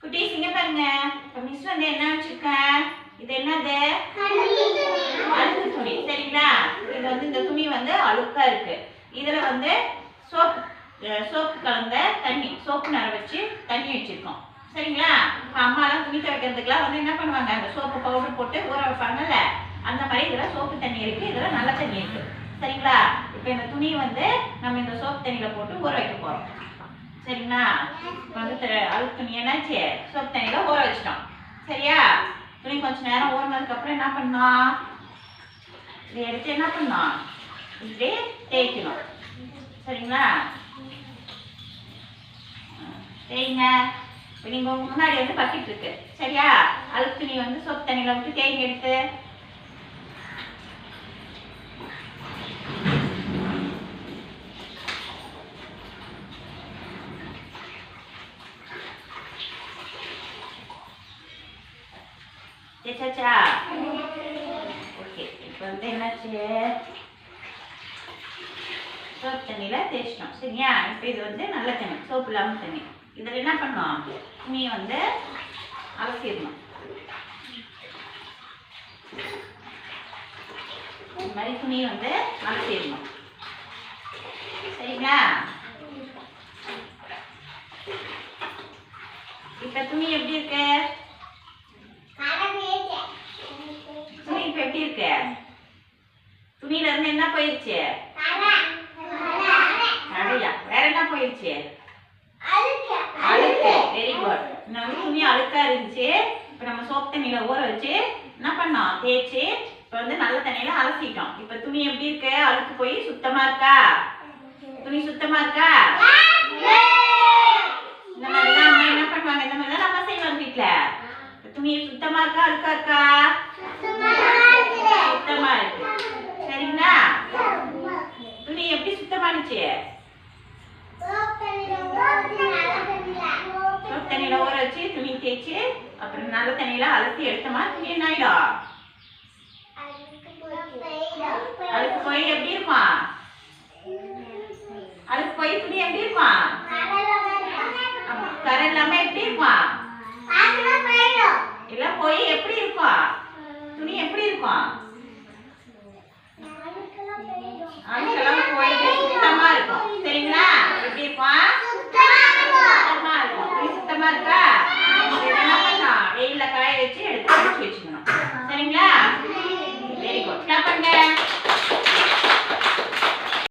குட்டீஸ் இங்க பாருங்க. இப்ப மிஸ் வந்து என்ன வச்சிருக்கேன்? இது என்னது? அழுக்கு துணி. சரிங்களா? இது வந்து இந்த துணி வந்து அழுக்கா இருக்கு. இதுல வந்து சோப்பு கலந்த தண்ணி, சோப்பு நர வச்சு தண்ணி வச்சிருக்கோம். சரிங்களா? இப்போ அம்மாலாம் துணி துவைக்கிறதுக்குலாம் வந்து என்ன பண்ணுவாங்க? அந்த சோப்பு பவுடர் போட்டு ஊற வைப்பாங்கல்ல, அந்த மாதிரி இதில் சோப்பு தண்ணி இருக்கு, இதில் நல்ல தண்ணி இருக்கு. சரிங்களா? இப்போ இந்த துணி வந்து நம்ம இந்த சோப்பு தண்ணியில் போட்டு ஊற வைக்க போகிறோம். சரிங்களா? இப்போ வந்து அழுக்கு துணி என்னாச்சு? சோப்பு தண்ணியில் ஊற வச்சிட்டோம். சரியா? துணி கொஞ்சம் நேரம் ஊறினதுக்கப்புறம் என்ன பண்ணோம்? இதை எடுத்து என்ன பண்ணோம்? இப்படியே தேய்க்கணும். சரிங்களா? தேய்ங்க. இப்போ நீங்கள் உங்கள் முன்னாடி வந்து பக்கெட் இருக்கு. சரியா? அழுக்கு துணி வந்து சோப்பு தண்ணியில் விட்டு தேய்ங்க எடுத்து. தேய்ச்சாச்சா? ஓகே. இப்போ வந்து என்னாச்சு? சோப்பு தண்ணியில் தேய்ச்சிட்டோம். சரியா? இப்போ இது வந்து நல்ல தண்ணி, சோப்பு இல்லாமல் தண்ணி. இதில் என்ன பண்ணோம்? துணியை வந்து அலசிடணும். இந்த மாதிரி துணியை வந்து அலசிடணும். சரிங்களா? இப்போ துணி எப்படி இருக்கு? துணி இப்போ எப்படி இருக்கு? துணியில இருந்து என்ன போயிடுச்சு? கரையா? வேற என்ன போயிடுச்சு? அழுக்கு. Very good. இந்த வந்து துணி அழுக்கா இருந்துச்சு. இப்போ நம்ம சோப்பு தண்ணியில ஊற வச்சு என்ன பண்ணோம்? தேய்ச்சி இப்போ வந்து நல்ல தண்ணியில அலசிட்டோம். இப்போ துணி எப்படி இருக்கு? அழுக்கு போய் சுத்தமா இருக்கா? துணி சுத்தமா இருக்கா? இந்த மாதிரி தான் அம்மா என்ன பண்ணுவாங்க? இந்த மாதிரி தான் நம்ம செய்வோம் வீட்டுல. துணி சுத்தமா இருக்கா? அழுக்கா இருக்கா? சுத்தமா இருக்கு. சரிங்களா? துணி எப்படி சுத்தமானுச்சு? சோப்பு தண்ணியில ஊற வச்சு துணி தேய்ச்சி அப்புறம் நல்ல தண்ணியில அலசி எடுத்தோமா துணி என்ன ஆயிடும்? அழுக்கு போய் எப்படி இருக்கும்? அழுக்கு போய் துணி எப்படி இருக்கும்? கரை இல்லாம எப்படி இருக்கும்? இல்ல போய் எப்படி இருக்கும்? துணி எப்படி இருக்கும்? அழுக்கெல்லாம் போயிட்டு சுத்தமா இருக்கும். சரிங்களா? எப்படி இருக்கும்? சுத்தமா இருக்கும். துணி சுத்தமா இருக்கா? என்ன பண்ணலாம்? வெயில்ல காய வச்சு எடுத்து வச்சுக்கணும். சரிங்களா?